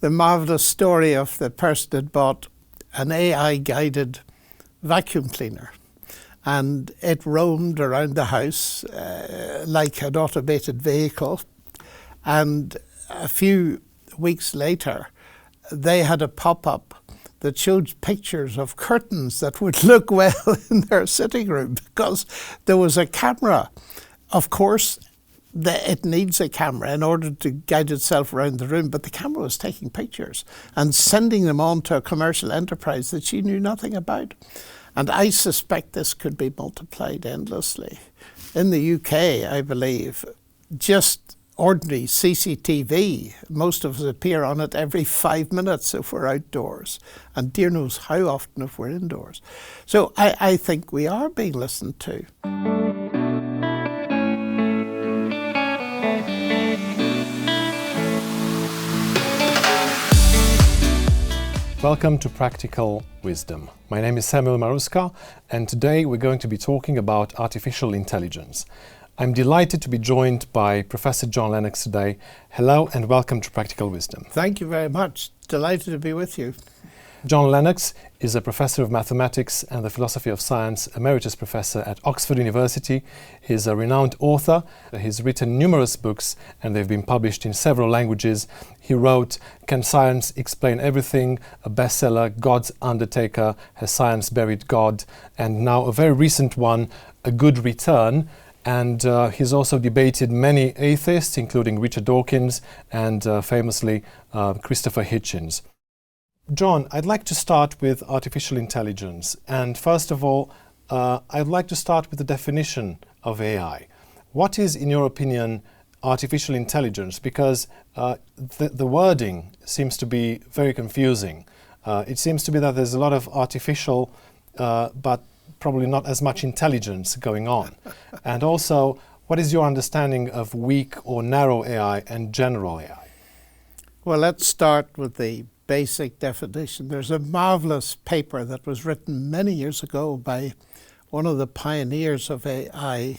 the marvelous story of the person that bought an AI-guided vacuum cleaner. And it roamed around the house like an automated vehicle. And a few weeks later, they had a pop-up that showed pictures of curtains that would look well in their sitting room because there was a camera. Of course, it needs a camera in order to guide itself around the room, but the camera was taking pictures and sending them on to a commercial enterprise that she knew nothing about. And I suspect this could be multiplied endlessly. In the UK, I believe, just ordinary CCTV, most of us appear on it every 5 minutes if we're outdoors, and dear knows how often if we're indoors. So I think we are being listened to. Welcome to Practical Wisdom. My name is Samuel Marusca, and today we're going to be talking about artificial intelligence. I'm delighted to be joined by Professor John Lennox today. Hello and welcome to Practical Wisdom. Thank you very much. Delighted to be with you. John Lennox is a professor of mathematics and the philosophy of science, emeritus professor at Oxford University. He's a renowned author. He's written numerous books and they've been published in several languages. He wrote Can Science Explain Everything?, a bestseller, God's Undertaker, Has Science Buried God? And now a very recent one, A Good Return. And he's also debated many atheists, including Richard Dawkins and famously Christopher Hitchens. John, I'd like to start with artificial intelligence. And first of all, I'd like to start with the definition of AI. What is, in your opinion, artificial intelligence? Because the wording seems to be very confusing. It seems to be that there's a lot of artificial, but probably not as much intelligence going on. And also, what is your understanding of weak or narrow AI and general AI? Well, let's start with the basic definition. There's a marvelous paper that was written many years ago by one of the pioneers of AI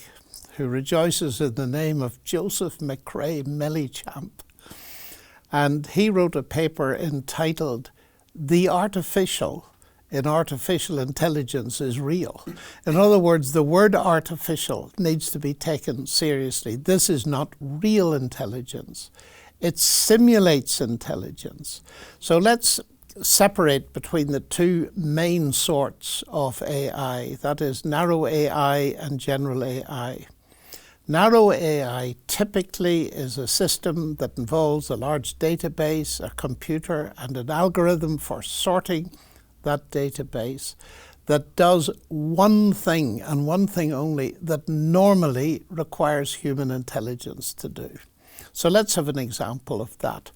who rejoices in the name of Joseph McCrae Mellichamp. And he wrote a paper entitled The Artificial in Artificial Intelligence is Real. In other words, the word artificial needs to be taken seriously. This is not real intelligence. It simulates intelligence. So let's separate between the two main sorts of AI, that is narrow AI and general AI. Narrow AI typically is a system that involves a large database, a computer, and an algorithm for sorting that database that does one thing and one thing only that normally requires human intelligence to do. So let's have an example of that.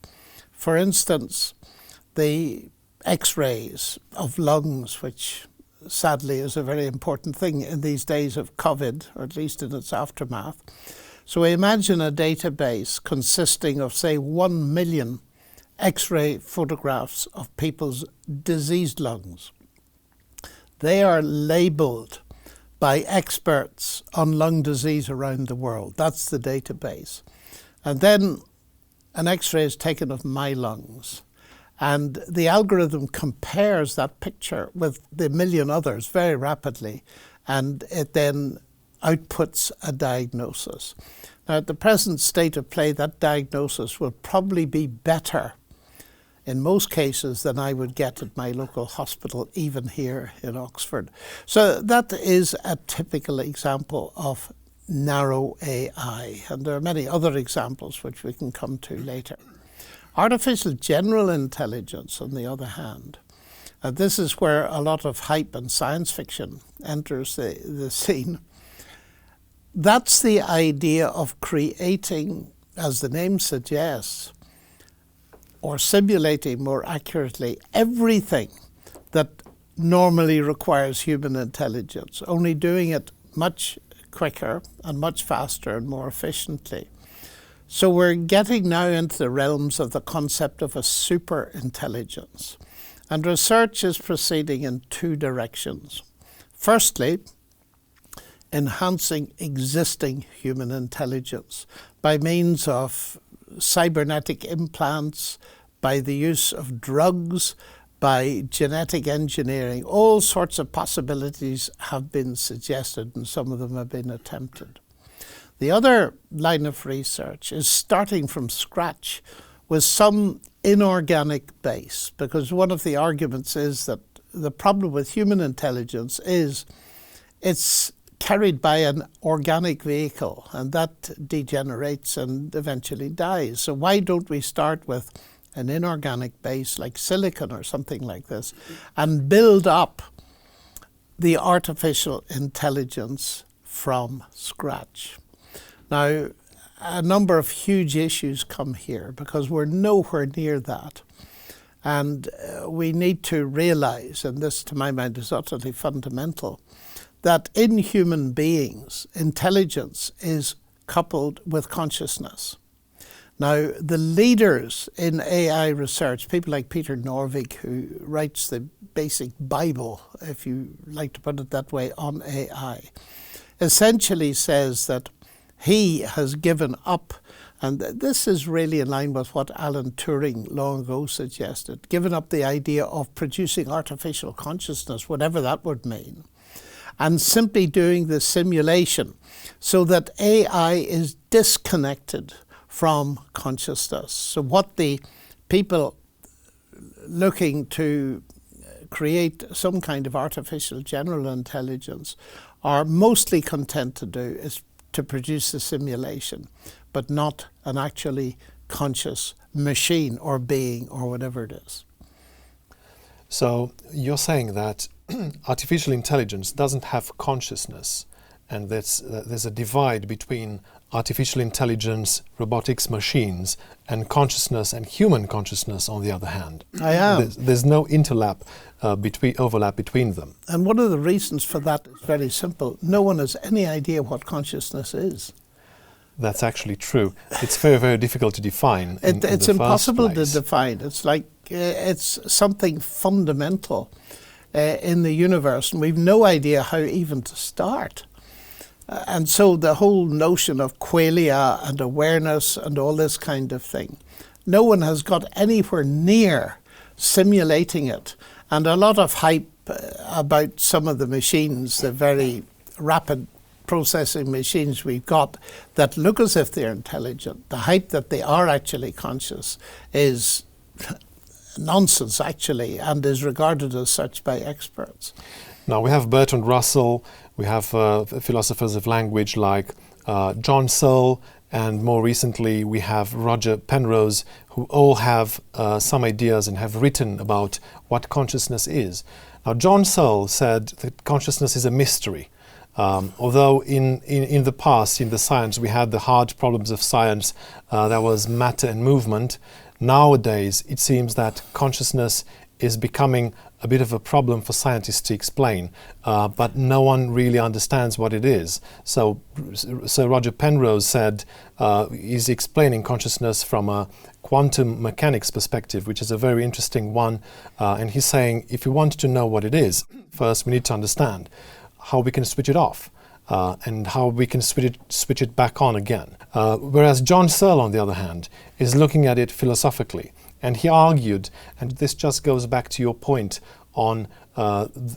For instance, the X-rays of lungs, which sadly is a very important thing in these days of COVID, or at least in its aftermath. So imagine a database consisting of, say, 1 million X-ray photographs of people's diseased lungs. They are labelled by experts on lung disease around the world. That's the database. And then an X-ray is taken of my lungs, and the algorithm compares that picture with the million others very rapidly, and it then outputs a diagnosis. Now, at the present state of play, that diagnosis will probably be better in most cases than I would get at my local hospital, even here in Oxford. So that is a typical example of narrow AI, and there are many other examples which we can come to later. Artificial general intelligence, on the other hand, this is where a lot of hype and science fiction enters the scene. That's the idea of creating, as the name suggests, or simulating more accurately, everything that normally requires human intelligence, only doing it much quicker and much faster and more efficiently. So we're getting now into the realms of the concept of a super intelligence. And research is proceeding in two directions. Firstly, enhancing existing human intelligence by means of cybernetic implants, by the use of drugs, by genetic engineering. All sorts of possibilities have been suggested, and some of them have been attempted. The other line of research is starting from scratch with some inorganic base, because one of the arguments is that the problem with human intelligence is it's carried by an organic vehicle, and that degenerates and eventually dies. So why don't we start with an inorganic base like silicon or something like this and build up the artificial intelligence from scratch? Now, a number of huge issues come here because we're nowhere near that. And we need to realize, and this to my mind is utterly fundamental, that in human beings, intelligence is coupled with consciousness. Now, the leaders in AI research, people like Peter Norvig, who writes the basic Bible, if you like to put it that way, on AI, essentially says that he has given up, and this is really in line with what Alan Turing long ago suggested, given up the idea of producing artificial consciousness, whatever that would mean, and simply doing the simulation so that AI is disconnected from consciousness. So what the people looking to create some kind of artificial general intelligence are mostly content to do is to produce a simulation, but not an actually conscious machine or being or whatever it is. So you're saying that artificial intelligence doesn't have consciousness, and there's a divide between artificial intelligence, robotics, machines, and consciousness and human consciousness on the other hand. I am. There's no overlap between them. And one of the reasons for that is very simple. No one has any idea what consciousness is. That's actually true. It's very, very difficult to define. It's impossible to define. It's like it's something fundamental in the universe, and we've no idea how even to start. And so the whole notion of qualia and awareness and all this kind of thing, no one has got anywhere near simulating it. And a lot of hype about some of the machines, the very rapid processing machines we've got that look as if they're intelligent, the hype that they are actually conscious is nonsense actually, and is regarded as such by experts. Now we have Bertrand Russell, we have philosophers of language like John Searle, and more recently we have Roger Penrose, who all have some ideas and have written about what consciousness is. Now John Searle said that consciousness is a mystery. Although in the past, in the science, we had the hard problems of science, that was matter and movement. Nowadays, it seems that consciousness is becoming a bit of a problem for scientists to explain, but no one really understands what it is. So Roger Penrose said he's explaining consciousness from a quantum mechanics perspective, which is a very interesting one. And he's saying if we want to know what it is, first we need to understand how we can switch it off and how we can switch it back on again. Whereas John Searle, on the other hand, is looking at it philosophically. And he argued, and this just goes back to your point on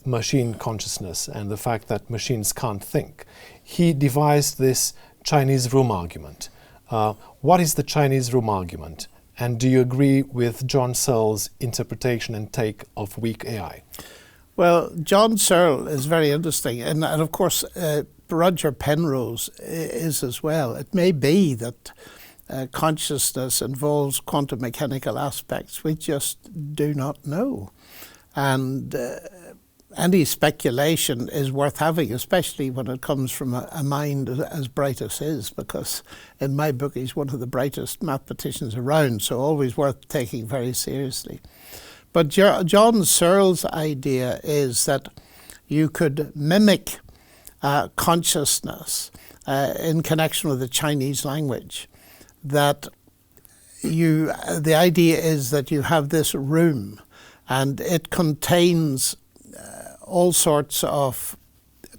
machine consciousness and the fact that machines can't think. He devised this Chinese room argument. What is the Chinese room argument? And do you agree with John Searle's interpretation and take of weak AI? Well, John Searle is very interesting, and of course Roger Penrose is as well. It may be that consciousness involves quantum mechanical aspects we just do not know. And any speculation is worth having, especially when it comes from a mind as bright as his, because in my book he's one of the brightest mathematicians around, so always worth taking very seriously. But John Searle's idea is that you could mimic consciousness in connection with the Chinese language. That the idea is that you have this room and it contains all sorts of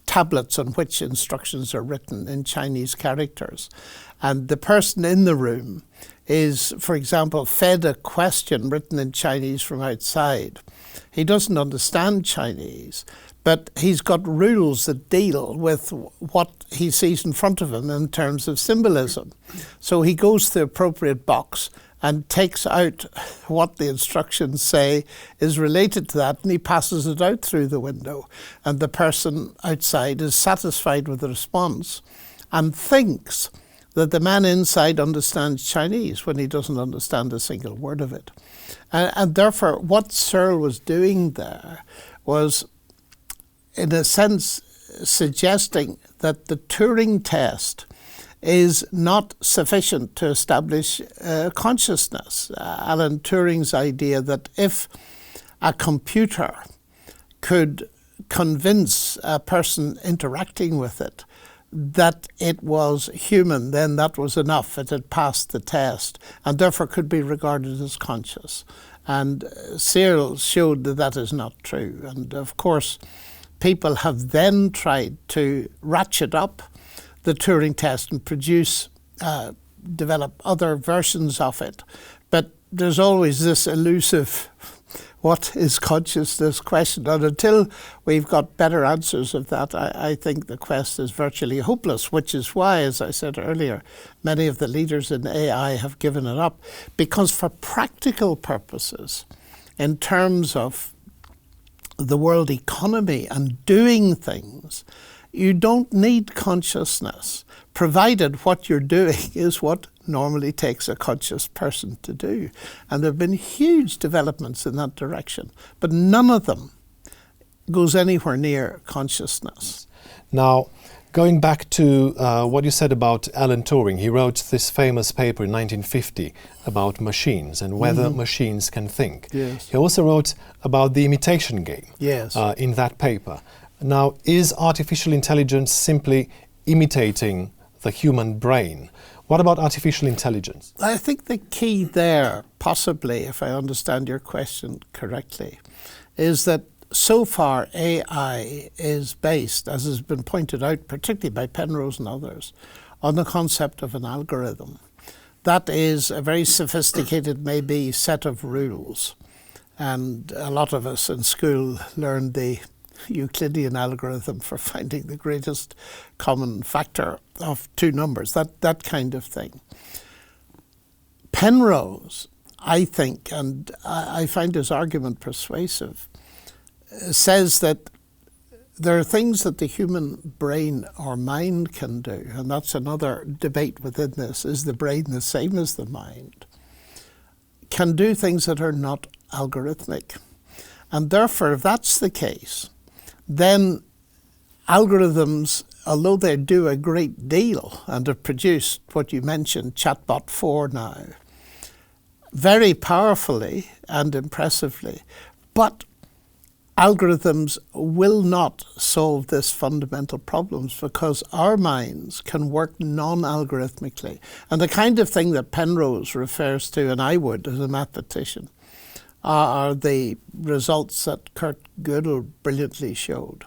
tablets on which instructions are written in Chinese characters. And the person in the room is, for example, fed a question written in Chinese from outside. He doesn't understand Chinese, but he's got rules that deal with what he sees in front of him in terms of symbolism. So he goes to the appropriate box and takes out what the instructions say is related to that, and he passes it out through the window. And the person outside is satisfied with the response and thinks that the man inside understands Chinese when he doesn't understand a single word of it. And therefore, what Searle was doing there was, in a sense, suggesting that the Turing test is not sufficient to establish consciousness. Alan Turing's idea that if a computer could convince a person interacting with it that it was human, then that was enough. It had passed the test and therefore could be regarded as conscious. And Searle showed that that is not true. And of course, people have then tried to ratchet up the Turing test and develop other versions of it. But there's always this elusive, what is consciousness question? And until we've got better answers of that, I think the quest is virtually hopeless, which is why, as I said earlier, many of the leaders in AI have given it up. Because for practical purposes, in terms of the world economy and doing things, you don't need consciousness, provided what you're doing is what normally takes a conscious person to do. And there have been huge developments in that direction, but none of them goes anywhere near consciousness. Now, going back to what you said about Alan Turing, he wrote this famous paper in 1950 about machines and whether machines can think. Yes. He also wrote about the imitation game Yes. In that paper. Now, is artificial intelligence simply imitating the human brain? What about artificial intelligence? I think the key there, possibly, if I understand your question correctly, is that so far AI is based, as has been pointed out, particularly by Penrose and others, on the concept of an algorithm. That is a very sophisticated, maybe, set of rules. And a lot of us in school learned the Euclidean algorithm for finding the greatest common factor of two numbers, that kind of thing. Penrose, I think, and I find his argument persuasive, says that there are things that the human brain or mind can do, and that's another debate within this. Is the brain the same as the mind? Can do things that are not algorithmic. And therefore, if that's the case, then algorithms, although they do a great deal and have produced what you mentioned, Chatbot 4 now, very powerfully and impressively, but algorithms will not solve this fundamental problems because our minds can work non-algorithmically. And the kind of thing that Penrose refers to, and I would as a mathematician, are the results that Kurt Gödel brilliantly showed,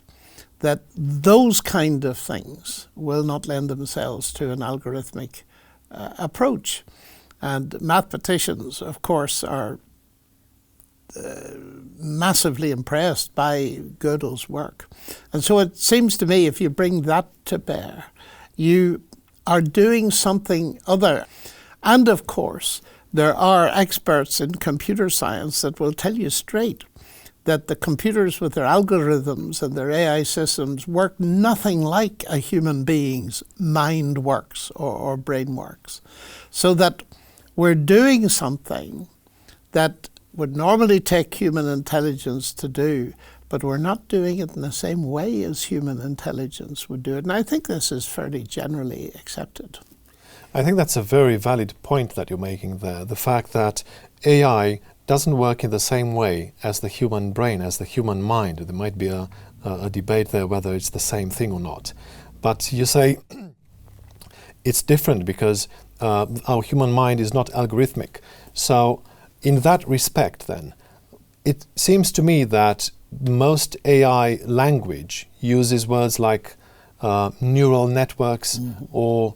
that those kind of things will not lend themselves to an algorithmic approach. And mathematicians, of course, are massively impressed by Gödel's work. And so it seems to me if you bring that to bear, you are doing something other. And of course, there are experts in computer science that will tell you straight that the computers with their algorithms and their AI systems work nothing like a human being's mind works or brain works. So that we're doing something that would normally take human intelligence to do, but we're not doing it in the same way as human intelligence would do it. And I think this is fairly generally accepted. I think that's a very valid point that you're making there. The fact that AI doesn't work in the same way as the human brain, as the human mind. There might be a debate there whether it's the same thing or not. But you say it's different because our human mind is not algorithmic. So in that respect then, it seems to me that most AI language uses words like neural networks or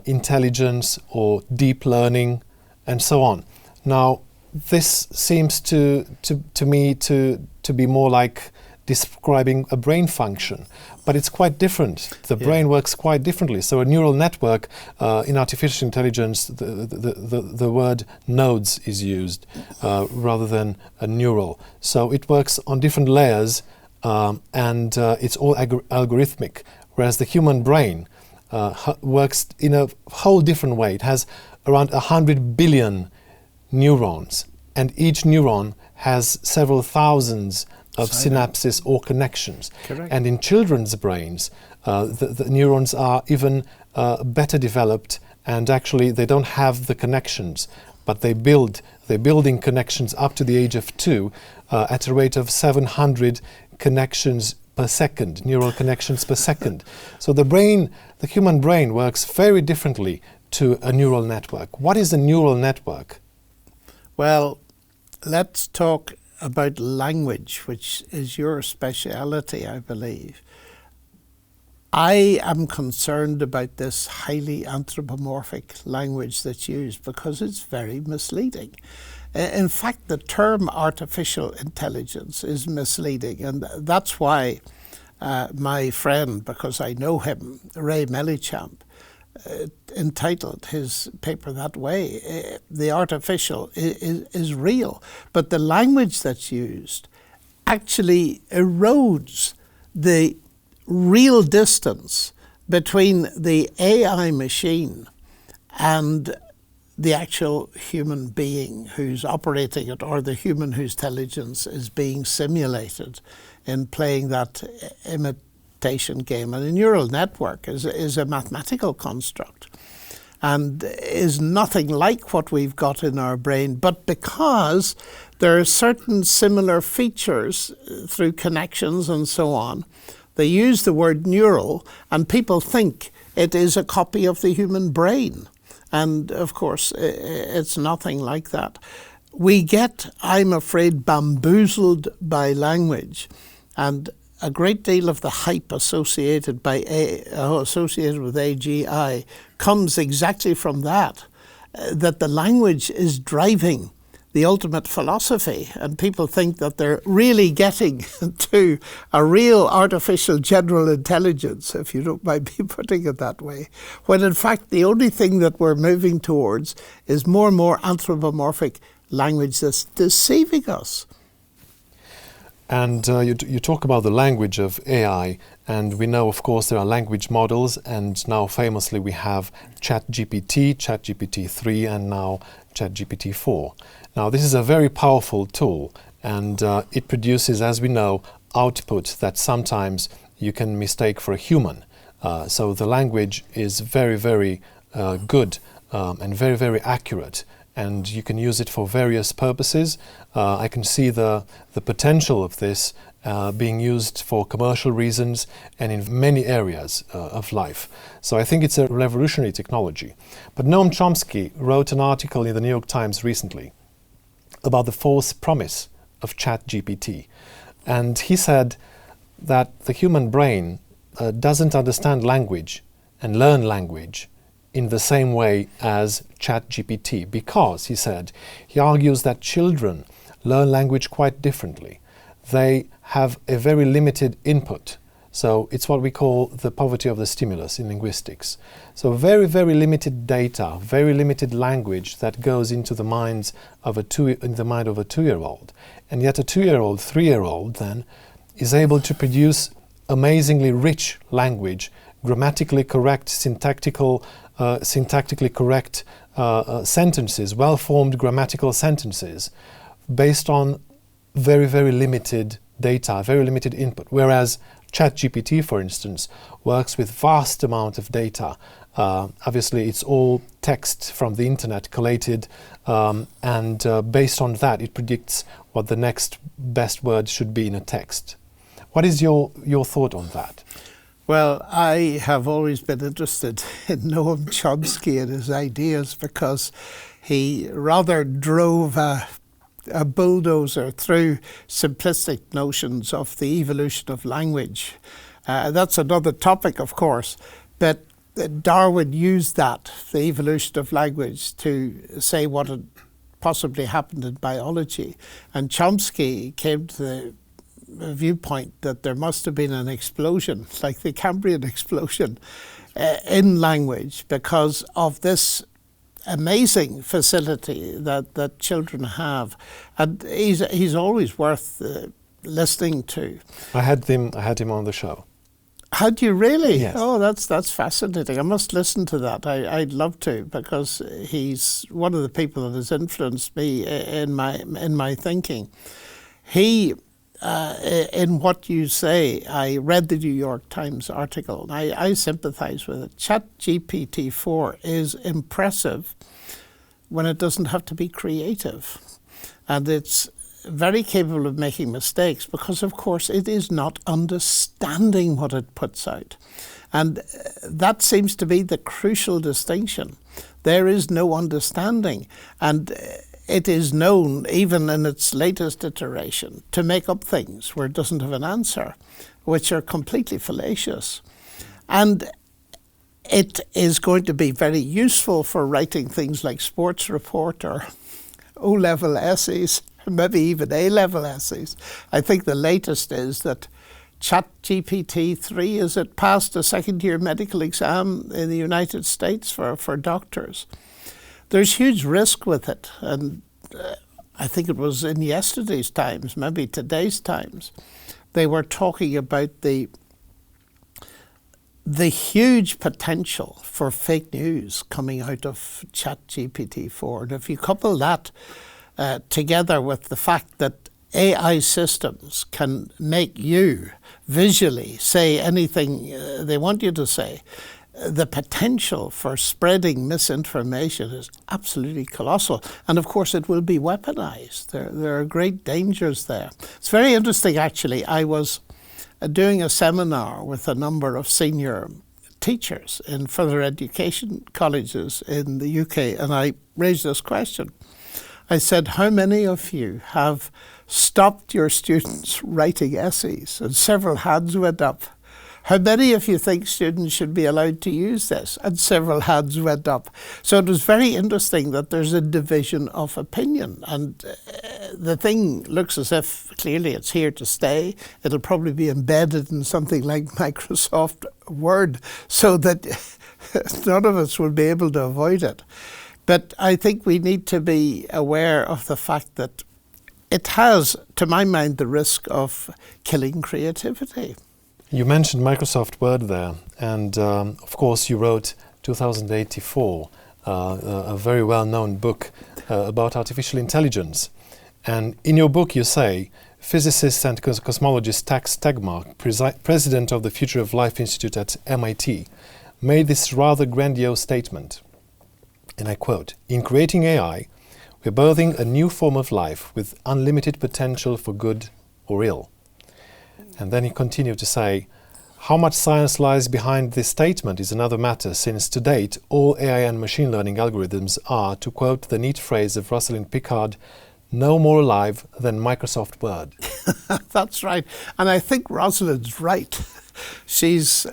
intelligence or deep learning, and so on. Now, this seems to me to be more like describing a brain function, but it's quite different. The brain works quite differently. So a neural network, in artificial intelligence, the word nodes is used rather than a neural. So it works on different layers, and it's all algorithmic, whereas the human brain works in a whole different way. It has around 100 billion neurons, and each neuron has several thousands of synapses or connections. Correct. And in children's brains, the neurons are even better developed, and actually they don't have the connections, but they're building connections up to the age of 2 at a rate of 700 connections per second, neural connections per second. So the human brain works very differently to a neural network. What is a neural network? Well, let's talk about language, which is your speciality, I believe. I am concerned about this highly anthropomorphic language that's used because it's very misleading. In fact, the term artificial intelligence is misleading, and that's why my friend, because I know him, Ray Mellichamp, entitled his paper that way. The artificial is real, but the language that's used actually erodes the real distance between the AI machine and the actual human being who's operating it, or the human whose intelligence is being simulated in playing that imitation game. And a neural network is a mathematical construct and is nothing like what we've got in our brain, but because there are certain similar features through connections and so on, they use the word neural, and people think it is a copy of the human brain. And of course, it's nothing like that. We get, I'm afraid, bamboozled by language, and a great deal of the hype associated with AGI comes exactly from that the language is driving the ultimate philosophy, and people think that they're really getting to a real artificial general intelligence, if you don't mind me putting it that way, when in fact the only thing that we're moving towards is more and more anthropomorphic language that's deceiving us. And you talk about the language of AI, and we know, of course, there are language models, and now famously we have ChatGPT, ChatGPT 3, and now ChatGPT 4. Now, this is a very powerful tool, and it produces, as we know, output that sometimes you can mistake for a human. So the language is very, very good and very, very accurate, and you can use it for various purposes. I can see the potential of this being used for commercial reasons and in many areas of life. So I think it's a revolutionary technology. But Noam Chomsky wrote an article in the New York Times recently about the false promise of ChatGPT. And he said that the human brain doesn't understand language and learn language in the same way as ChatGPT, because, he said, he argues that children learn language quite differently. They have a very limited input. So it's what we call the poverty of the stimulus in linguistics. So very, very limited data, very limited language that goes into the mind of a 2-year-old. And yet a 2-year-old, 3-year-old then is able to produce amazingly rich language, grammatically correct, syntactically correct sentences, well-formed grammatical sentences, based on very, very limited data, very limited input. Whereas ChatGPT, for instance, works with vast amount of data. Obviously, it's all text from the internet collated, and based on that, it predicts what the next best word should be in a text. What is your thought on that? Well, I have always been interested in Noam Chomsky and his ideas because he rather drove a bulldozer through simplistic notions of the evolution of language. That's another topic, of course, but Darwin used that, the evolution of language, to say what had possibly happened in biology. And Chomsky came to the viewpoint that there must have been an explosion, like the Cambrian explosion, in language because of this amazing facility that children have. And he's always worth listening to. I had him on the show. Had you really? Yes. Oh, that's fascinating. I must listen to that. I'd love to, because he's one of the people that has influenced me in my thinking. He, in what you say, I read the New York Times article, and I sympathize with it. ChatGPT-4 is impressive when it doesn't have to be creative. And it's very capable of making mistakes because, of course, it is not understanding what it puts out. And that seems to be the crucial distinction. There is no understanding. And it is known, even in its latest iteration, to make up things where it doesn't have an answer, which are completely fallacious. And it is going to be very useful for writing things like sports report or O-level essays, maybe even A-level essays. I think the latest is that ChatGPT-3, is it passed a second-year medical exam in the United States for doctors. There's huge risk with it, and I think it was in yesterday's Times, maybe today's Times, they were talking about the huge potential for fake news coming out of ChatGPT-4. And if you couple that together with the fact that AI systems can make you visually say anything they want you to say, the potential for spreading misinformation is absolutely colossal. And of course it will be weaponized. There are great dangers there. It's very interesting, actually. I was doing a seminar with a number of senior teachers in further education colleges in the UK, and I raised this question. I said, how many of you have stopped your students writing essays? And several hands went up. How many of you think students should be allowed to use this? And several hands went up. So it was very interesting that there's a division of opinion. And the thing looks as if clearly it's here to stay. It'll probably be embedded in something like Microsoft Word so that none of us will be able to avoid it. But I think we need to be aware of the fact that it has, to my mind, the risk of killing creativity. You mentioned Microsoft Word there, and of course you wrote 2084, a very well-known book about artificial intelligence. And in your book you say, physicist and cosmologist Tax Tegmark, president of the Future of Life Institute at MIT, made this rather grandiose statement. And I quote, "In creating AI, we're birthing a new form of life with unlimited potential for good or ill." And then he continued to say, "How much science lies behind this statement is another matter, since to date all AI and machine learning algorithms are, to quote the neat phrase of Rosalind Picard, no more alive than Microsoft Word." That's right. And I think Rosalind's right. She's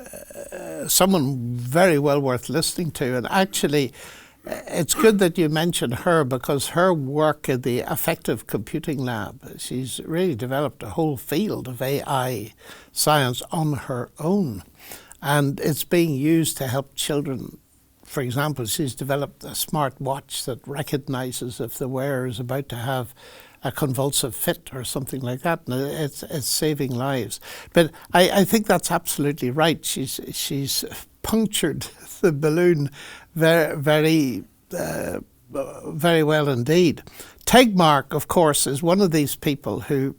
someone very well worth listening to. And actually, it's good that you mentioned her, because her work in the affective computing lab, she's really developed a whole field of AI science on her own. And it's being used to help children. For example, she's developed a smart watch that recognizes if the wearer is about to have a convulsive fit or something like that. And it's saving lives. But I think that's absolutely right. She's punctured the balloon very well indeed. Tegmark, of course, is one of these people who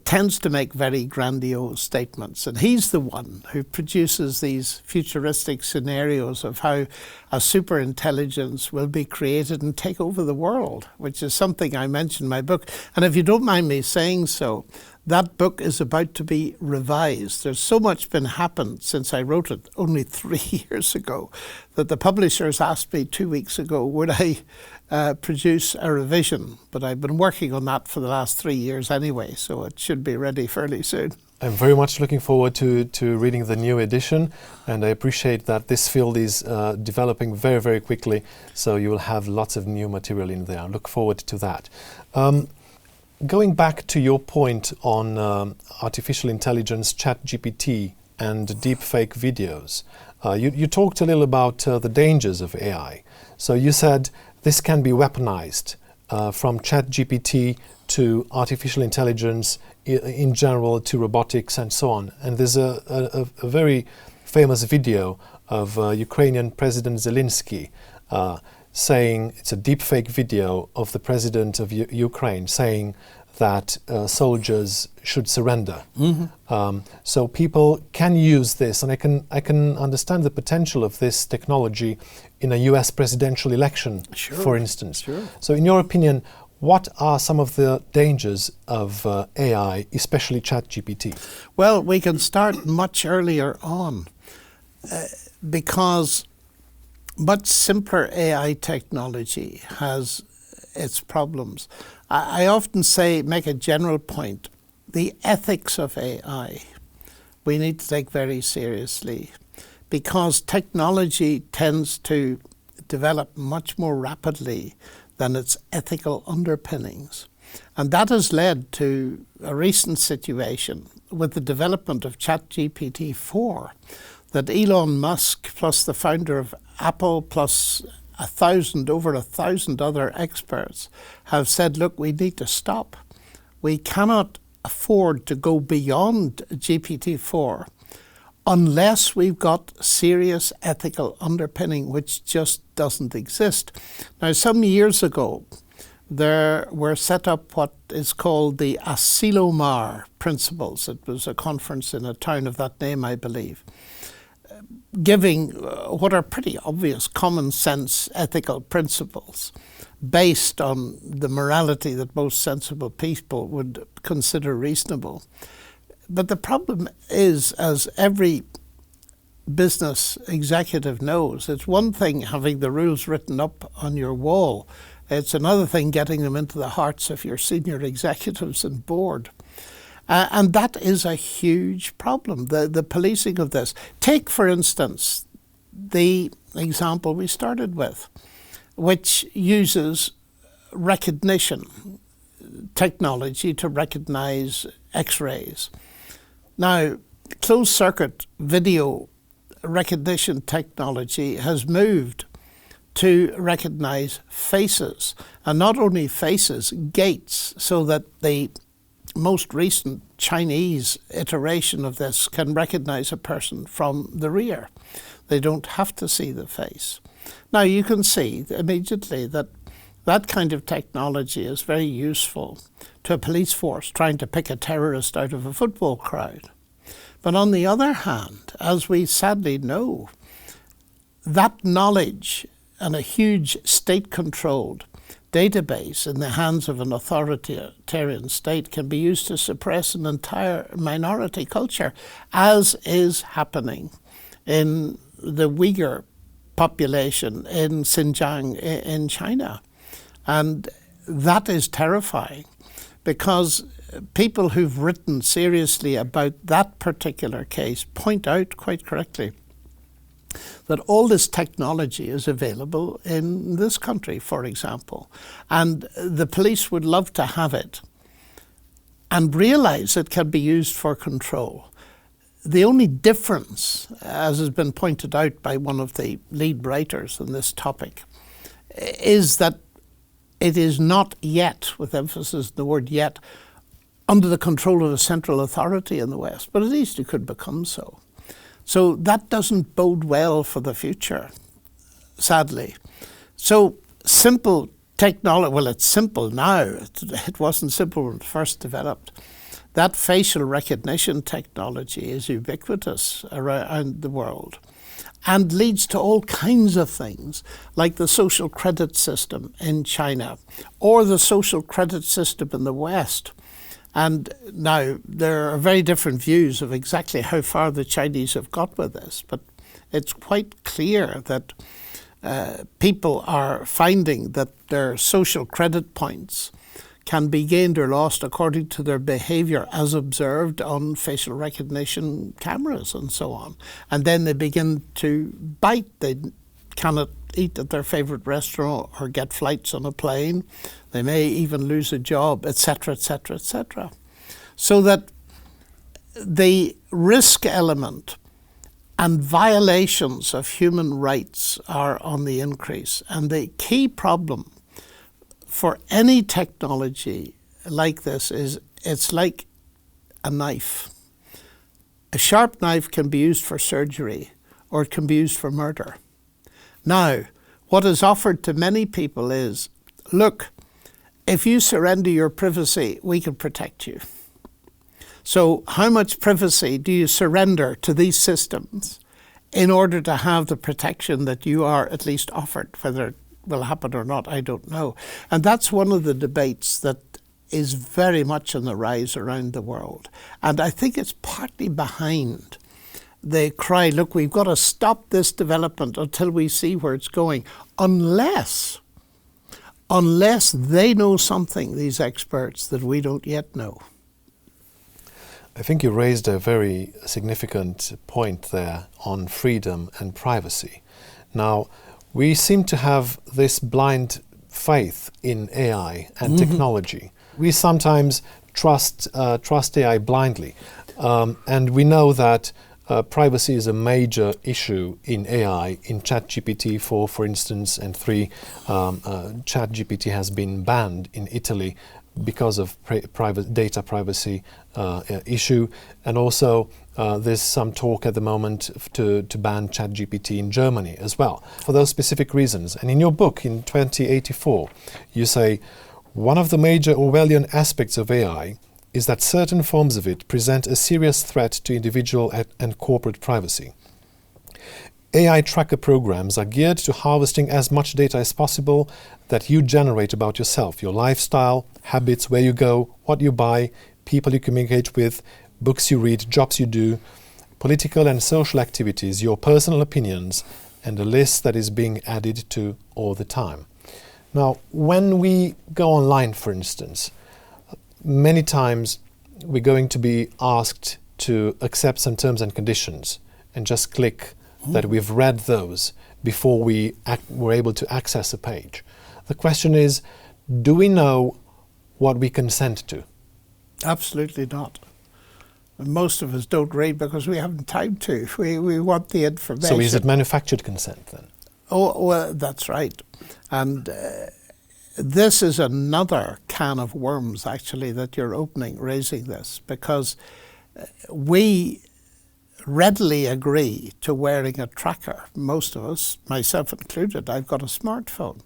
tends to make very grandiose statements, and he's the one who produces these futuristic scenarios of how a superintelligence will be created and take over the world, which is something I mentioned in my book. And if you don't mind me saying so, that book is about to be revised. There's so much been happened since I wrote it only 3 years ago that the publishers asked me 2 weeks ago, would I produce a revision? But I've been working on that for the last 3 years anyway, so it should be ready fairly soon. I'm very much looking forward to reading the new edition, and I appreciate that this field is developing very, very quickly, so you will have lots of new material in there. I look forward to that. Going back to your point on artificial intelligence, ChatGPT, and deepfake videos, you talked a little about the dangers of AI. So you said this can be weaponized from ChatGPT to artificial intelligence in general, to robotics and so on. And there's a very famous video of Ukrainian President Zelensky saying, it's a deepfake video of the president of Ukraine saying that soldiers should surrender. So people can use this, and I can understand the potential of this technology in a US presidential election, for instance. So in your opinion, what are some of the dangers of AI, especially ChatGPT? Well, we can start much earlier on because much simpler AI technology has its problems. I often make a general point. The ethics of AI we need to take very seriously because technology tends to develop much more rapidly than its ethical underpinnings. And that has led to a recent situation with the development of ChatGPT 4 that Elon Musk plus the founder of Apple plus over 1,000 other experts have said, look, we need to stop. We cannot afford to go beyond GPT-4 unless we've got serious ethical underpinning, which just doesn't exist. Now, some years ago, there were set up what is called the Asilomar principles. It was a conference in a town of that name, I believe, giving what are pretty obvious common sense ethical principles based on the morality that most sensible people would consider reasonable. But the problem is, as every business executive knows, it's one thing having the rules written up on your wall. It's another thing getting them into the hearts of your senior executives and board. And that is a huge problem, the policing of this. Take, for instance, the example we started with, which uses recognition technology to recognize X-rays. Now, closed-circuit video recognition technology has moved to recognize faces, and not only faces, gaits, so that the most recent Chinese iteration of this can recognize a person from the rear. They don't have to see the face. Now, you can see immediately that that kind of technology is very useful to a police force trying to pick a terrorist out of a football crowd. But on the other hand, as we sadly know, that knowledge and a huge state-controlled database in the hands of an authoritarian state can be used to suppress an entire minority culture, as is happening in the Uyghur population in Xinjiang in China. And that is terrifying because people who've written seriously about that particular case point out quite correctly that all this technology is available in this country, for example, and the police would love to have it and realize it can be used for control. The only difference, as has been pointed out by one of the lead writers on this topic, is that it is not yet, with emphasis on the word yet, under the control of a central authority in the West, but at least it could become so. So that doesn't bode well for the future, sadly. So simple technology, well, it's simple now. It wasn't simple when it first developed. That facial recognition technology is ubiquitous around the world and leads to all kinds of things, like the social credit system in China or the social credit system in the West. And now there are very different views of exactly how far the Chinese have got with this, but it's quite clear that people are finding that their social credit points can be gained or lost according to their behaviour as observed on facial recognition cameras and so on. And then they begin to bite. They cannot eat at their favourite restaurant or get flights on a plane. They may even lose a job, etc., etc., etc. So that the risk element and violations of human rights are on the increase. And the key problem for any technology like this is it's like a knife. A sharp knife can be used for surgery or it can be used for murder. Now, what is offered to many people is, look, if you surrender your privacy, we can protect you. So how much privacy do you surrender to these systems in order to have the protection that you are at least offered? Whether it will happen or not, I don't know. And that's one of the debates that is very much on the rise around the world. And I think it's partly behind the cry, look, we've got to stop this development until we see where it's going, unless they know something, these experts, that we don't yet know. I think you raised a very significant point there on freedom and privacy. Now, we seem to have this blind faith in AI and technology. We sometimes trust AI blindly, and we know that privacy is a major issue in AI. In ChatGPT 4, for instance, and 3, ChatGPT has been banned in Italy because of data privacy issue, and also there's some talk at the moment to ban ChatGPT in Germany as well, for those specific reasons. And in your book, in 2084, you say, one of the major Orwellian aspects of AI is that certain forms of it present a serious threat to individual and corporate privacy. AI tracker programs are geared to harvesting as much data as possible that you generate about yourself, your lifestyle, habits, where you go, what you buy, people you communicate with, books you read, jobs you do, political and social activities, your personal opinions, and a list that is being added to all the time. Now, when we go online, for instance, many times we're going to be asked to accept some terms and conditions and just click that we've read those before we're able to access a page. The question is, do we know what we consent to? Absolutely not. Most of us don't read because we haven't time to. We want the information. So is it manufactured consent then? Oh, well, that's right. And this is another can of worms, actually, that you're opening, raising this, because we readily agree to wearing a tracker. Most of us, myself included, I've got a smartphone.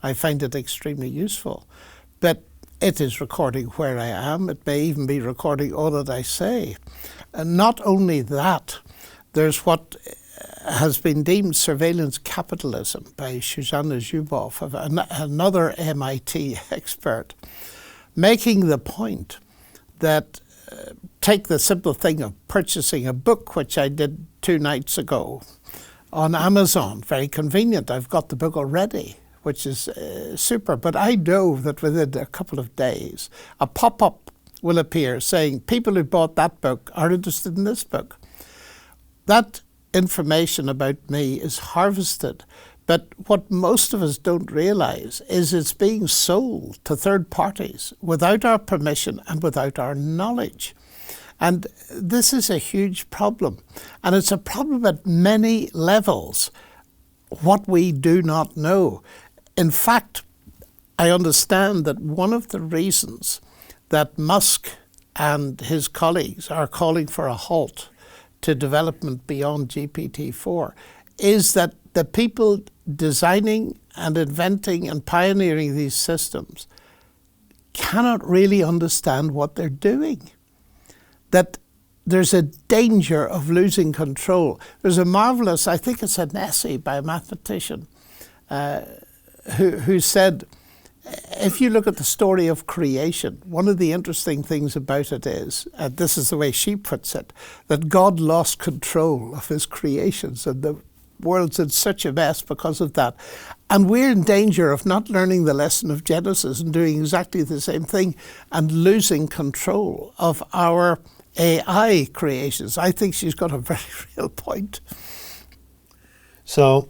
I find it extremely useful. But it is recording where I am. It may even be recording all that I say. And not only that, there's what has been deemed surveillance capitalism by Shoshana Zuboff, another MIT expert, making the point that take the simple thing of purchasing a book, which I did 2 nights ago on Amazon. Very convenient. I've got the book already, which is super. But I know that within a couple of days, a pop-up will appear saying, people who bought that book are interested in this book. That information about me is harvested. But what most of us don't realize is it's being sold to third parties without our permission and without our knowledge. And this is a huge problem. And it's a problem at many levels, what we do not know. In fact, I understand that one of the reasons that Musk and his colleagues are calling for a halt to development beyond GPT-4 is that the people designing and inventing and pioneering these systems cannot really understand what they're doing. That there's a danger of losing control. There's a marvelous, I think it's an essay by a mathematician who said, if you look at the story of creation, one of the interesting things about it is, and this is the way she puts it, that God lost control of his creations and the world's in such a mess because of that. And we're in danger of not learning the lesson of Genesis and doing exactly the same thing and losing control of our AI creations. I think she's got a very real point. So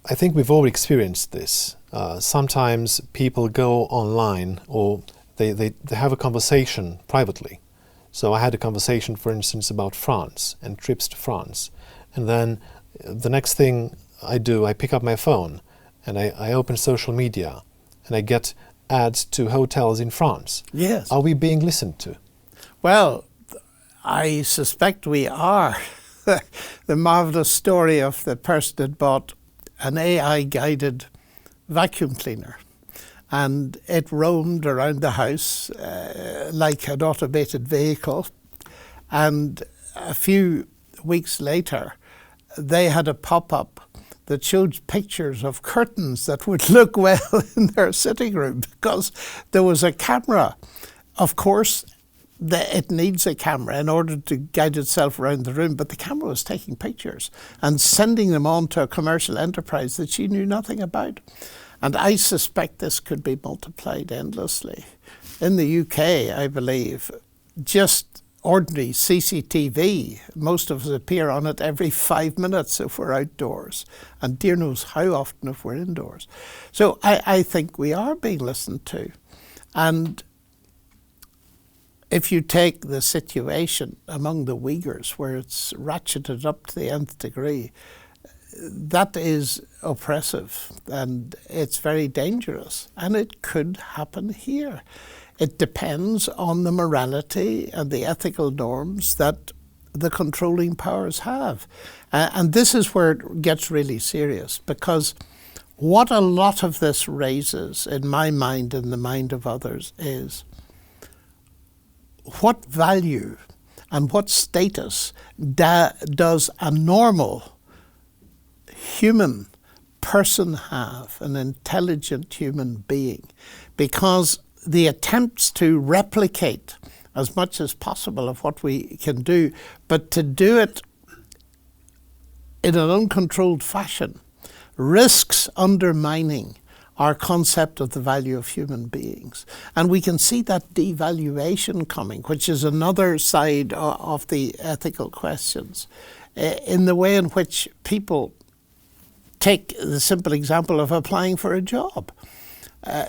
I think we've all experienced this. Sometimes people go online or they have a conversation privately. So I had a conversation, for instance, about France and trips to France. And then the next thing I do, I pick up my phone and I open social media and I get ads to hotels in France. Yes. Are we being listened to? Well, I suspect we are. The marvelous story of the person that bought an AI-guided vacuum cleaner, and it roamed around the house like an automated vehicle. And a few weeks later, they had a pop-up that showed pictures of curtains that would look well in their sitting room because there was a camera. Of course, it needs a camera in order to guide itself around the room, but the camera was taking pictures and sending them on to a commercial enterprise that she knew nothing about. And I suspect this could be multiplied endlessly. In the UK, I believe, just ordinary CCTV, most of us appear on it every 5 minutes if we're outdoors, and dear knows how often if we're indoors. So I think we are being listened to. And if you take the situation among the Uyghurs, where it's ratcheted up to the nth degree, that is oppressive and it's very dangerous, and it could happen here. It depends on the morality and the ethical norms that the controlling powers have. And this is where it gets really serious, because what a lot of this raises in my mind and the mind of others is, what value and what status does a normal human person have, an intelligent human being? Because the attempts to replicate as much as possible of what we can do, but to do it in an uncontrolled fashion, risks undermining our concept of the value of human beings. And we can see that devaluation coming, which is another side of the ethical questions, in the way in which people take the simple example of applying for a job.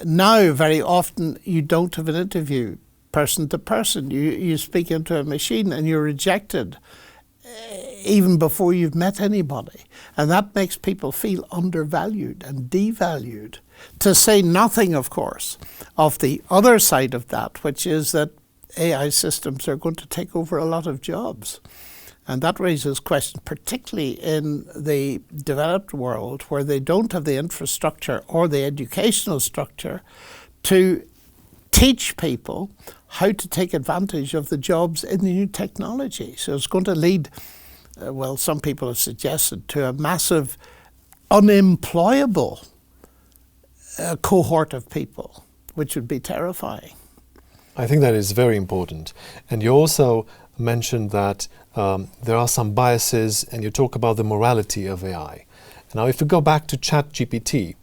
Now, very often, you don't have an interview person to person. You speak into a machine and you're rejected even before you've met anybody. And that makes people feel undervalued and devalued. To say nothing, of course, of the other side of that, which is that AI systems are going to take over a lot of jobs. And that raises questions, particularly in the developed world, where they don't have the infrastructure or the educational structure to teach people how to take advantage of the jobs in the new technology. So it's going to lead, well, some people have suggested, to a massive unemployable cohort of people, which would be terrifying. I think that is very important. And you also mentioned that there are some biases, and you talk about the morality of AI. Now, if we go back to ChatGPT,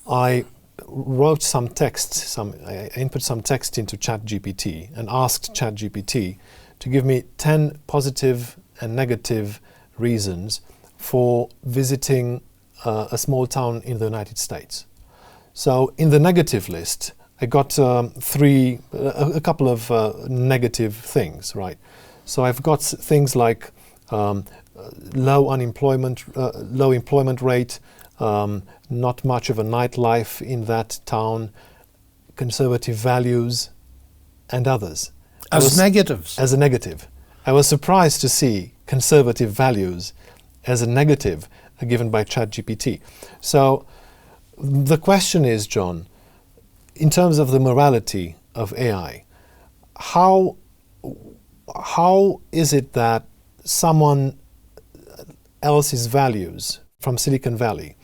I wrote some text, I input some text into ChatGPT and asked ChatGPT to give me 10 positive and negative reasons for visiting a small town in the United States. So in the negative list, I got a couple of negative things, right? So I've got things like low employment rate, not much of a nightlife in that town, conservative values, and others. As negatives. As a negative. I was surprised to see conservative values as a negative given by ChatGPT. So the question is, John, in terms of the morality of AI, how is it that someone else's values from Silicon Valley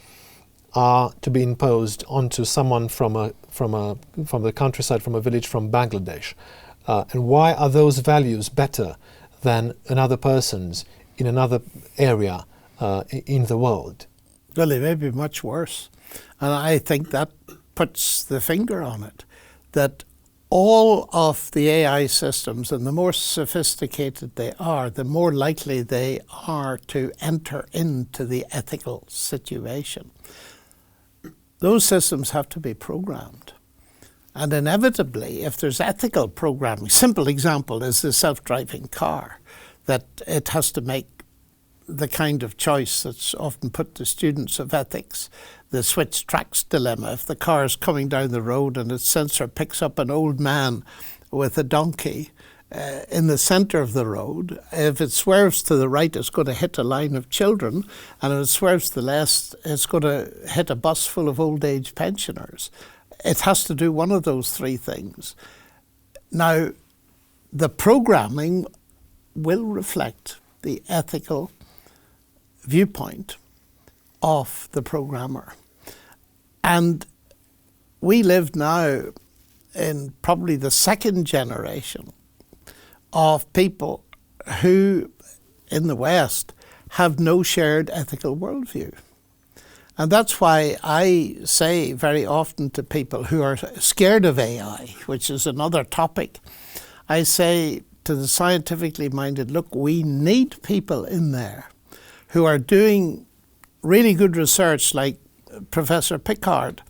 are to be imposed onto someone from the countryside, from a village, from Bangladesh? And why are those values better than another person's in another area in the world? Well, they may be much worse. And I think that puts the finger on it, that all of the AI systems, and the more sophisticated they are, the more likely they are to enter into the ethical situation. Those systems have to be programmed. And inevitably, if there's ethical programming, simple example is the self-driving car, that it has to make the kind of choice that's often put to students of ethics, the switch tracks dilemma. If the car is coming down the road and its sensor picks up an old man with a donkey in the center of the road, if it swerves to the right, it's going to hit a line of children, and if it swerves to the left, it's going to hit a bus full of old age pensioners. It has to do one of those three things. Now, the programming will reflect the ethical viewpoint of the programmer. And we live now in probably the second generation of people who, in the West, have no shared ethical worldview. And that's why I say very often to people who are scared of AI, which is another topic, I say to the scientifically minded, look, we need people in there who are doing really good research like Professor Pickard,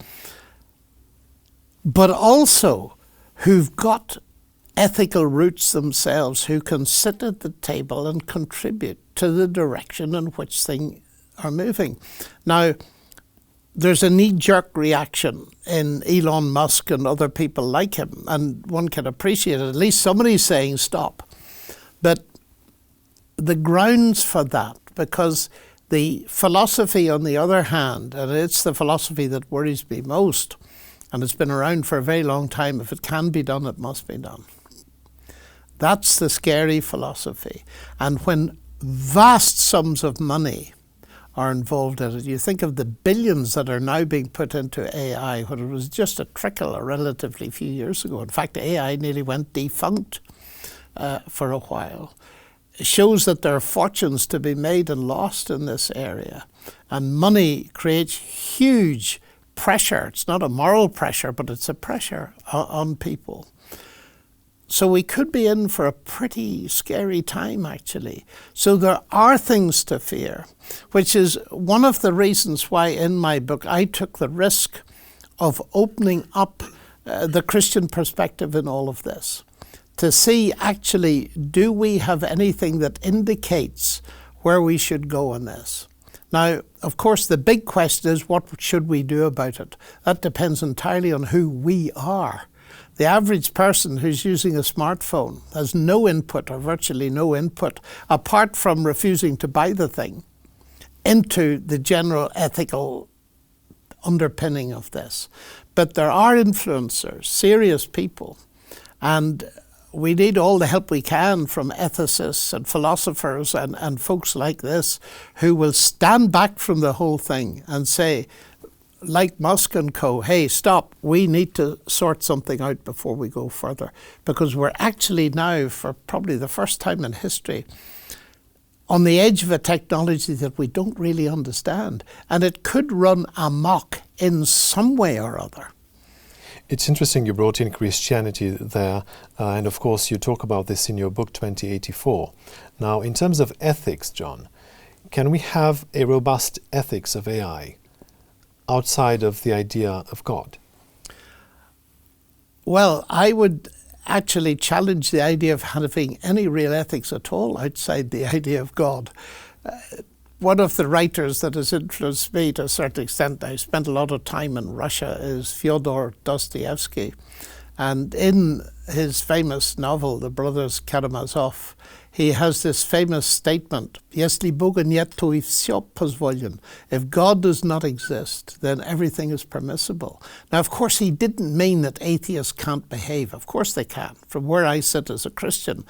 but also who've got ethical roots themselves, who can sit at the table and contribute to the direction in which things are moving. Now, there's a knee-jerk reaction in Elon Musk and other people like him, and one can appreciate it. At least somebody's saying stop. But the grounds for that, because the philosophy, on the other hand, and it's the philosophy that worries me most, and it's been around for a very long time, if it can be done, it must be done. That's the scary philosophy. And when vast sums of money are involved in it, you think of the billions that are now being put into AI, when it was just a trickle a relatively few years ago. In fact, AI nearly went defunct for a while. It shows that there are fortunes to be made and lost in this area. And money creates huge pressure. It's not a moral pressure, but it's a pressure on people. So we could be in for a pretty scary time, actually. So there are things to fear, which is one of the reasons why in my book I took the risk of opening up the Christian perspective in all of this, to see actually, do we have anything that indicates where we should go in this? Now, of course, the big question is, what should we do about it? That depends entirely on who we are. The average person who's using a smartphone has no input, or virtually no input, apart from refusing to buy the thing, into the general ethical underpinning of this. But there are influencers, serious people, and we need all the help we can from ethicists and philosophers and folks like this, who will stand back from the whole thing and say, like Musk and co, hey, stop, we need to sort something out before we go further. Because we're actually now, for probably the first time in history, on the edge of a technology that we don't really understand. And it could run amok in some way or other. It's interesting you brought in Christianity there, and of course you talk about this in your book 2084. Now, in terms of ethics, John, can we have a robust ethics of AI outside of the idea of God? Well, I would actually challenge the idea of having any real ethics at all outside the idea of God. One of the writers that has influenced me to a certain extent, I spent a lot of time in Russia, is Fyodor Dostoevsky. And in his famous novel, The Brothers Karamazov, he has this famous statement, "Если Бога нет, то и всё позволено." If God does not exist, then everything is permissible. Now, of course, he didn't mean that atheists can't behave. Of course they can. From where I sit as a Christian,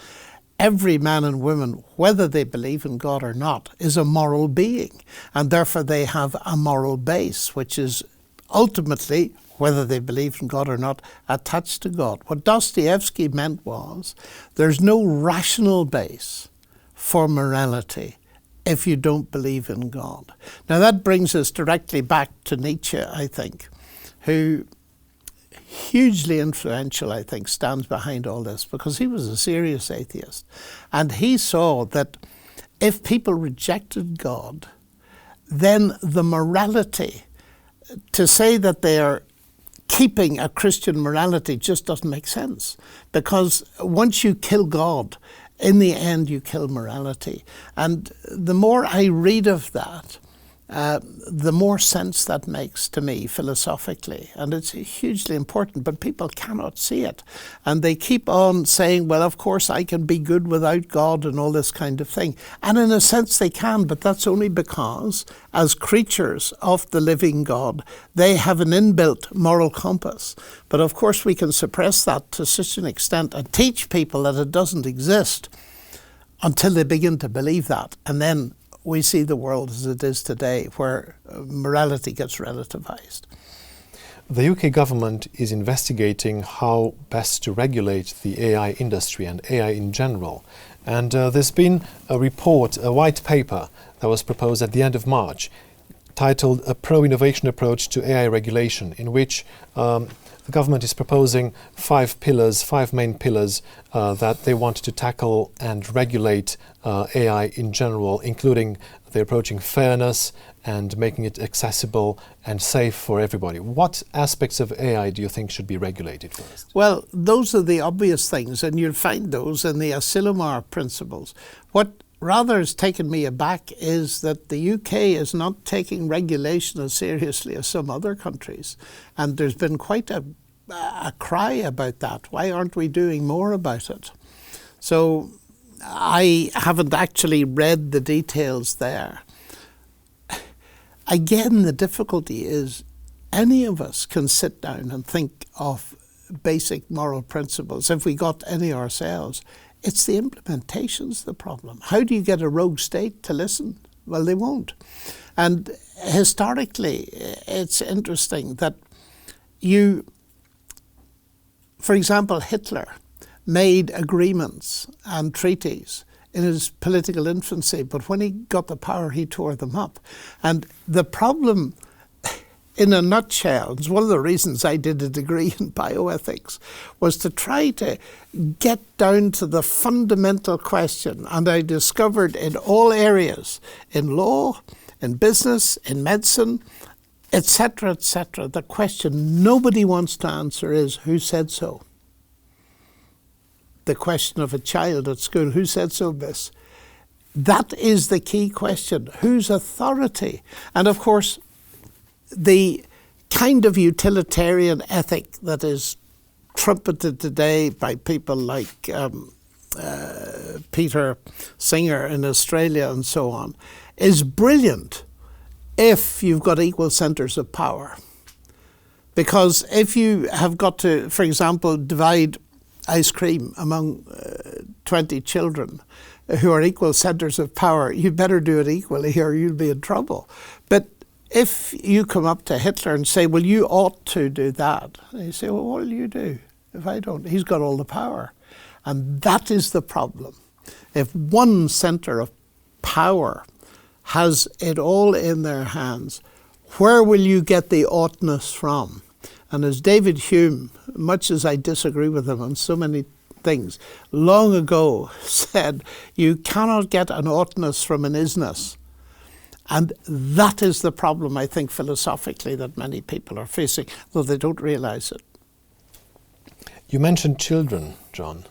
every man and woman, whether they believe in God or not, is a moral being. And therefore they have a moral base, which is ultimately, whether they believe in God or not, attached to God. What Dostoevsky meant was, there's no rational base for morality if you don't believe in God. Now that brings us directly back to Nietzsche, I think, who hugely influential, I think, stands behind all this, because he was a serious atheist. And he saw that if people rejected God, then the morality, to say that they are keeping a Christian morality just doesn't make sense. Because once you kill God, in the end you kill morality. And the more I read of that, the more sense that makes to me philosophically. And it's hugely important, but people cannot see it. And they keep on saying, well, of course I can be good without God and all this kind of thing. And in a sense they can, but that's only because as creatures of the living God, they have an inbuilt moral compass. But of course we can suppress that to such an extent and teach people that it doesn't exist until they begin to believe that. And then we see the world as it is today, where morality gets relativized. The UK government is investigating how best to regulate the AI industry and AI in general. And there's been a report, a white paper, that was proposed at the end of March, titled A Pro-Innovation Approach to AI Regulation, in which the government is proposing five main pillars that they want to tackle and regulate AI in general, including they're approaching fairness and making it accessible and safe for everybody. What aspects of AI do you think should be regulated first? Well, those are the obvious things, and you'll find those in the Asilomar principles. What rather has taken me aback is that the UK is not taking regulation as seriously as some other countries. And there's been quite a cry about that. Why aren't we doing more about it? So I haven't actually read the details there. Again, the difficulty is any of us can sit down and think of basic moral principles if we got any ourselves. It's the implementation's the problem. How do you get a rogue state to listen? Well, they won't. And historically, it's interesting that for example, Hitler made agreements and treaties in his political infancy, but when he got the power, he tore them up. And the problem, in a nutshell, is one of the reasons I did a degree in bioethics, was to try to get down to the fundamental question. And I discovered in all areas, in law, in business, in medicine, etc., the question nobody wants to answer is, who said so? The question of a child at school, who said so, miss? That is the key question. Whose authority? And of course, the kind of utilitarian ethic that is trumpeted today by people like Peter Singer in Australia and so on is brilliant if you've got equal centres of power. Because if you have got to, for example, divide ice cream among 20 children who are equal centres of power, you'd better do it equally or you'll be in trouble. But if you come up to Hitler and say, well, you ought to do that, and you say, well, what will you do if I don't? He's got all the power. And that is the problem. If one centre of power has it all in their hands, where will you get the oughtness from? And as David Hume, much as I disagree with him on so many things, long ago said, you cannot get an oughtness from an isness. And that is the problem, I think, philosophically, that many people are facing, though they don't realize it. You mentioned children, John,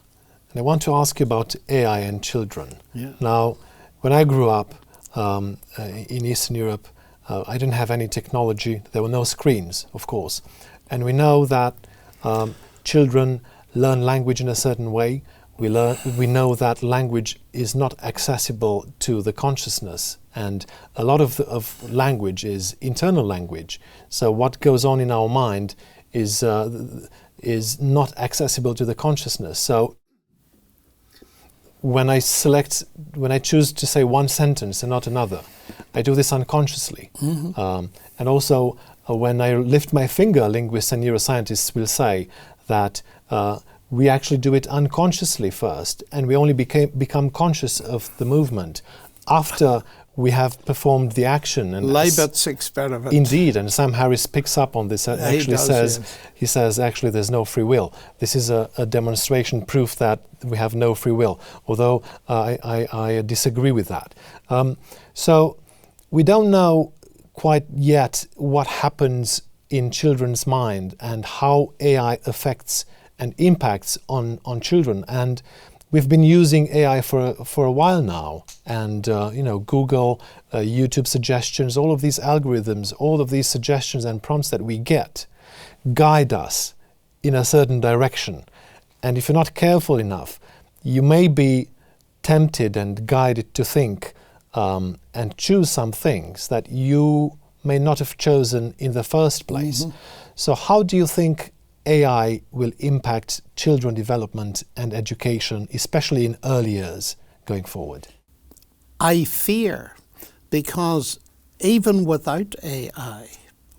and I want to ask you about AI and children. Yeah. Now, when I grew up in Eastern Europe, I didn't have any technology. There were no screens, of course. And we know that children learn language in a certain way. We know that language is not accessible to the consciousness, and a lot of language is internal language. So what goes on in our mind is not accessible to the consciousness. So when I choose to say one sentence and not another, I do this unconsciously. And also, when I lift my finger, linguists and neuroscientists will say that we actually do it unconsciously first, and we only become conscious of the movement after we have performed the action. And Leibott's experiment. Indeed, and Sam Harris picks up on this and actually he says actually there's no free will. This is a demonstration proof that we have no free will, although I disagree with that. So we don't know quite yet what happens in children's mind and how AI affects and impacts on children. And we've been using AI for a while now, and Google, YouTube suggestions, all of these algorithms, all of these suggestions and prompts that we get guide us in a certain direction. And if you're not careful enough, you may be tempted and guided to think and choose some things that you may not have chosen in the first place. So how do you think AI will impact children development and education, especially in early years, going forward? I fear, because even without AI,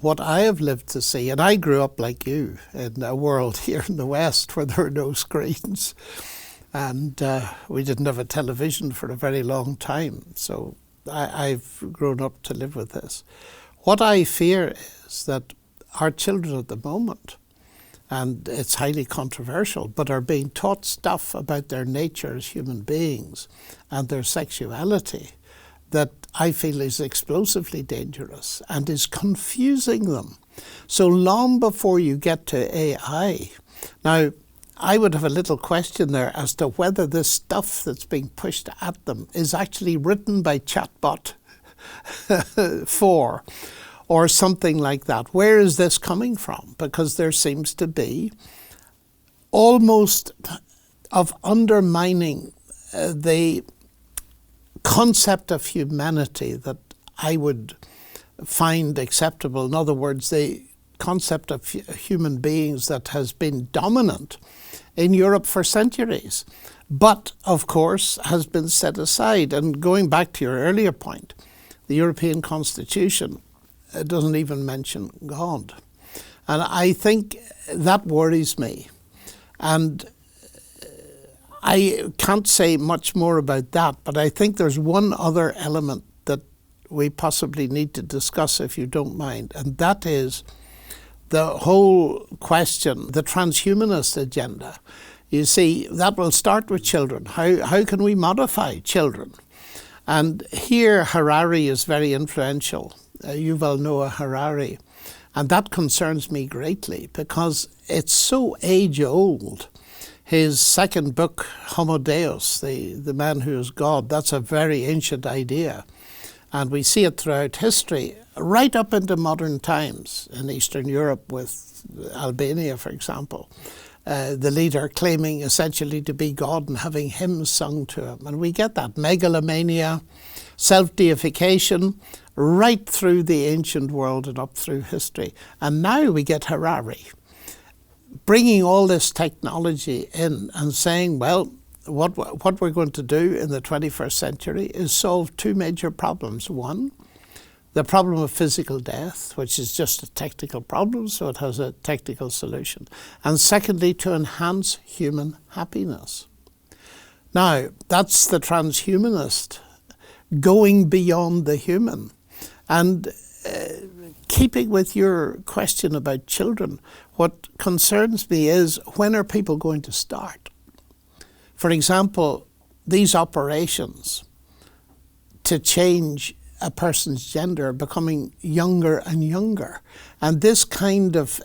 what I have lived to see, and I grew up like you in a world here in the West where there were no screens, and we didn't have a television for a very long time, so I've grown up to live with this. What I fear is that our children at the moment, and it's highly controversial, but are being taught stuff about their nature as human beings and their sexuality that I feel is explosively dangerous and is confusing them. So long before you get to AI. Now, I would have a little question there as to whether this stuff that's being pushed at them is actually written by chatbot 4 or something like that. Where is this coming from? Because there seems to be almost of undermining the concept of humanity that I would find acceptable. In other words, the concept of human beings that has been dominant in Europe for centuries, but of course has been set aside. And going back to your earlier point, the European Constitution doesn't even mention God. And I think that worries me. And I can't say much more about that, but I think there's one other element that we possibly need to discuss, if you don't mind, and that is the whole question, the transhumanist agenda. You see, that will start with children. How can we modify children? And here Harari is very influential. Yuval Noah Harari. And that concerns me greatly because it's so age-old. His second book, Homo Deus, the man who is God, that's a very ancient idea. And we see it throughout history, right up into modern times in Eastern Europe with Albania, for example. The leader claiming essentially to be God and having hymns sung to him. And we get that megalomania, self-deification, right through the ancient world and up through history. And now we get Harari bringing all this technology in and saying, well, what we're going to do in the 21st century is solve two major problems. One, the problem of physical death, which is just a technical problem, so it has a technical solution. And secondly, to enhance human happiness. Now, that's the transhumanist going beyond the human. And keeping with your question about children, what concerns me is, when are people going to start? For example, these operations to change a person's gender are becoming younger and younger. And this kind of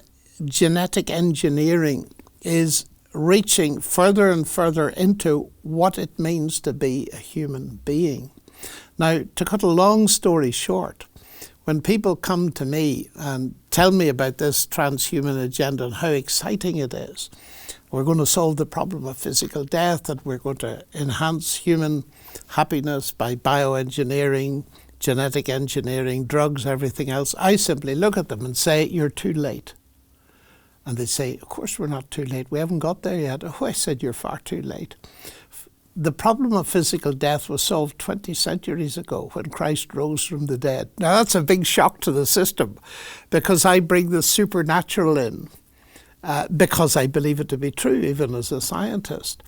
genetic engineering is reaching further and further into what it means to be a human being. Now, to cut a long story short, when people come to me and tell me about this transhuman agenda and how exciting it is, we're going to solve the problem of physical death, that we're going to enhance human happiness by bioengineering, genetic engineering, drugs, everything else, I simply look at them and say, you're too late. And they say, of course we're not too late. We haven't got there yet. Oh, I said, you're far too late. the problem of physical death was solved 20 centuries ago when Christ rose from the dead. Now that's a big shock to the system, because I bring the supernatural in, because I believe it to be true, even as a scientist,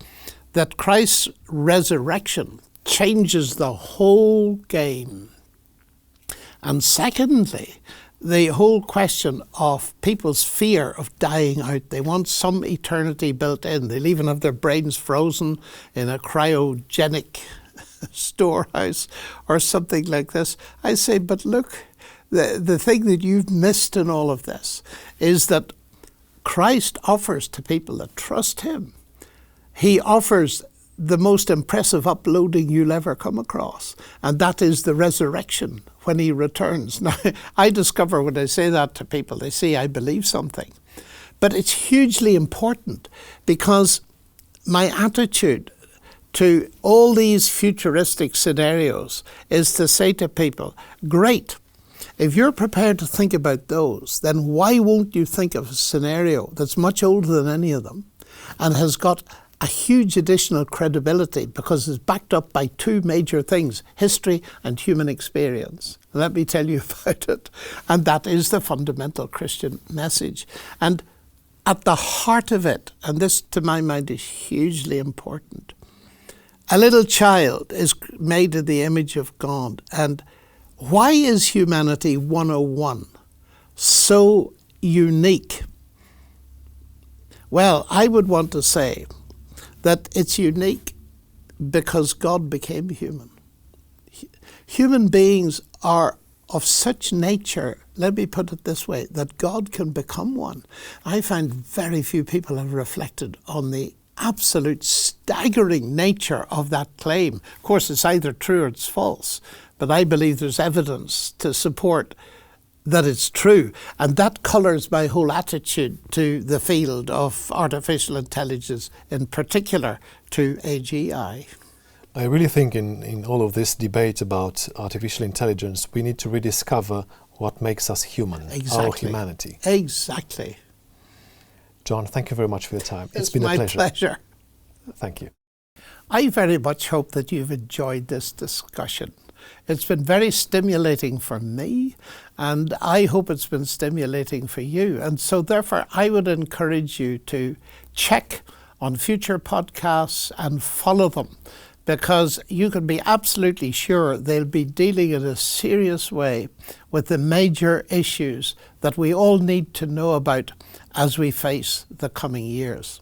that Christ's resurrection changes the whole game. And secondly, the whole question of people's fear of dying out. They want some eternity built in. They'll even have their brains frozen in a cryogenic storehouse or something like this. I say, but look, the thing that you've missed in all of this is that Christ offers to people that trust him. He offers the most impressive uploading you'll ever come across, and that is the resurrection when he returns. Now, I discover when I say that to people, they say I believe something. But it's hugely important, because my attitude to all these futuristic scenarios is to say to people, great, if you're prepared to think about those, then why won't you think of a scenario that's much older than any of them and has got a huge additional credibility because it's backed up by two major things, history and human experience. Let me tell you about it. And that is the fundamental Christian message. And at the heart of it, and this to my mind is hugely important, a little child is made in the image of God. And why is humanity 101 so unique? Well, I would want to say that it's unique because God became human. Human beings are of such nature, let me put it this way, that God can become one. I find very few people have reflected on the absolute staggering nature of that claim. Of course, it's either true or it's false, but I believe there's evidence to support that it's true. And that colours my whole attitude to the field of artificial intelligence, in particular to AGI. I really think in all of this debate about artificial intelligence, we need to rediscover what makes us human, our humanity. Exactly. John, thank you very much for your time. It's been a pleasure. My pleasure. Thank you. I very much hope that you've enjoyed this discussion. It's been very stimulating for me, and I hope it's been stimulating for you. And so therefore, I would encourage you to check on future podcasts and follow them, because you can be absolutely sure they'll be dealing in a serious way with the major issues that we all need to know about as we face the coming years.